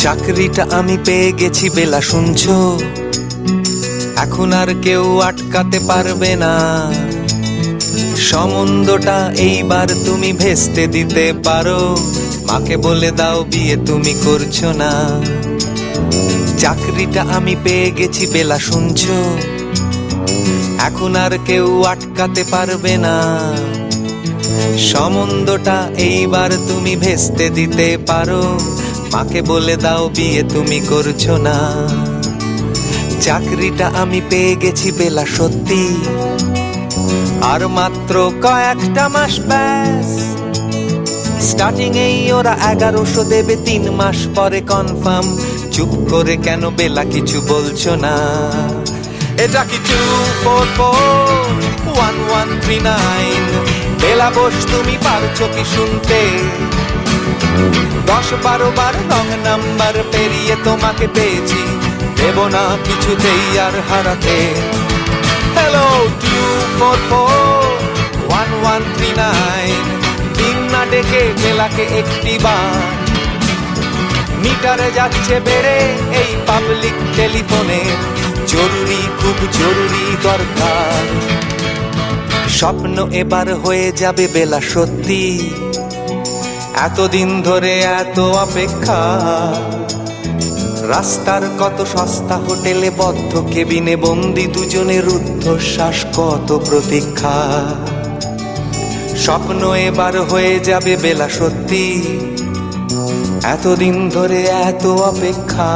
চাকরিটা আমি পেয়ে গেছি বেলা, শুনছো? এখন আর কেউ আটকাতে পারবে না। সম্বন্ধটা এইবার তুমি ভেস্তে দিতে পারো। মাকে বলে দাও বিয়ে তুমি করছো না। চাকরিটা আমি পেয়ে গেছি বেলা, শুনছো? এখন আর কেউ আটকাতে পারবে না। সম্বন্ধটা এইবার তুমি ভেস্তে দিতে পারো। মাকে বলে দাও বিয়ে তুমি করছো না। চাকরিটা আমি পেয়ে গেছি বেলা, সত্যি আর মাত্র কয়েকটা মাস ব্যাস। স্টার্টিং এই ওরা 1100 দেবে, 3 মাস পরে কনফার্ম। চুপ করে কেন বেলা কিছু বলছো না? এটা কি 2441139? বেলা বোস তুমি পারছো কি শুনতে? 10-12 বার রং নাম্বার পেরিয়ে তোমাকে পেয়েছি, দেব না কিছুতেই আর হারাতে। হ্যালো 2441139, দিন না ডেকে বেলাকে একটি বার। মিটারে যাচ্ছে বেড়ে এই পাবলিক টেলিফোনে, জরুরি খুব জরুরি দরকার। স্বপ্ন এবার হয়ে যাবে বেলা, সত্যি এতদিন ধরে এত অপেক্ষা। রাস্তার কত সস্তা হোটেলে বদ্ধ কেবিনে বন্দি দুজনের রুদ্ধশ্বাস, কত প্রতীক্ষা। স্বপ্ন এবার হয়ে যাবে বেলা, সত্যি এতদিন ধরে এত অপেক্ষা।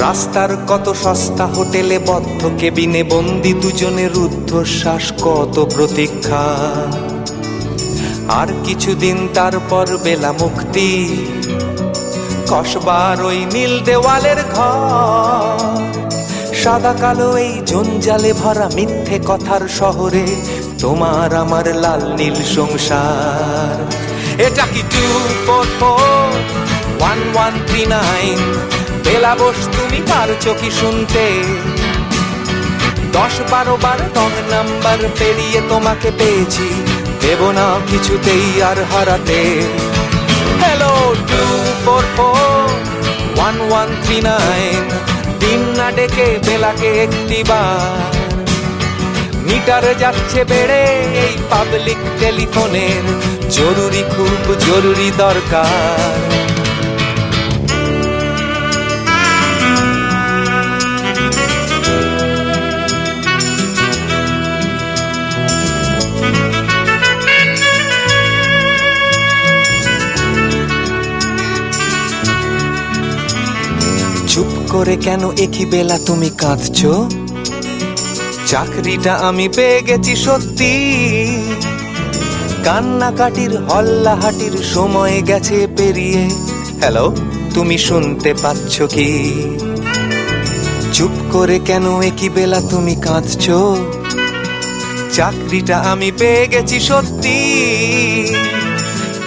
রাস্তার কত সস্তা হোটেলে বদ্ধ কেবিনে বন্দি দুজনের রুদ্ধশ্বাস, কত প্রতীক্ষা। আর কিছুদিন তারপর বেলা মুক্তি, কসবার ওই নীল দেওয়ালের ঘর। সাদা কালো এই জঞ্জালে ভরা মিথ্যে কথার শহরে তোমার আমার লাল নীল সংসার। এটা কি 2441139? বেলা বোস তুমি পারছো কি শুনতে? 10-12 বার রং নাম্বার পেরিয়ে তোমাকে পেয়েছি, দেব না কিছুতেই আর হারাতে। হ্যালো 2441139, দিন না ডেকে বেলাকে একটি বার। মিটারে যাচ্ছে বেড়ে এই পাবলিক টেলিফোনের, জরুরি খুব জরুরি দরকার। চুপ করে কেন একই বেলা তুমি কাঁদছো? চাকরিটা আমি পেয়ে গেছি সত্যি, কান্নাকাটির হল্লাহাটির সময় গেছে পেরিয়ে। হ্যালো তুমি শুনতে পাচ্ছ কি? চুপ করে কেন একই বেলা তুমি কাঁদছো? চাকরিটা আমি পেয়ে গেছি সত্যি,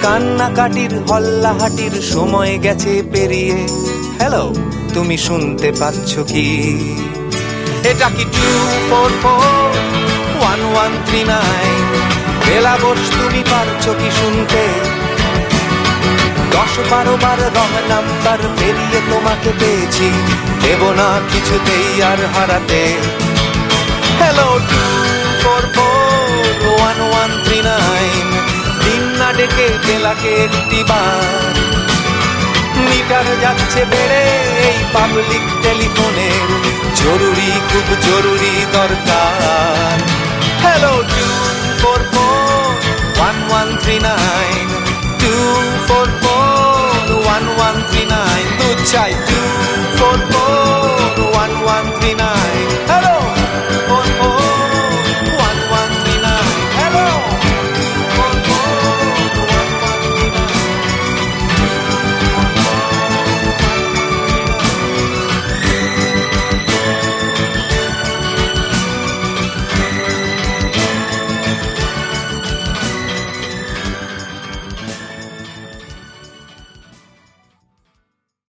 কান্নাকাটির হল্লাহাটির সময় গেছে পেরিয়ে। হ্যালো তুমি শুনতে পাচ্ছ কি? এটা কি 2441139? বেলা বোস তুমি পারছো কি শুনতে? 10-12 বার রং নাম্বার পেরিয়ে তোমাকে পেয়েছি, দেব না কিছুতেই আর হারাতে। হ্যালো 2441139, দিন না ডেকে বেলাকে একটি বার। মিটার যাচ্ছে বেড়ে এই পাবলিক টেলিফোনের, জরুরি খুব জরুরি দরকার। হ্যালো 2441139, 2441139, দুধ চাই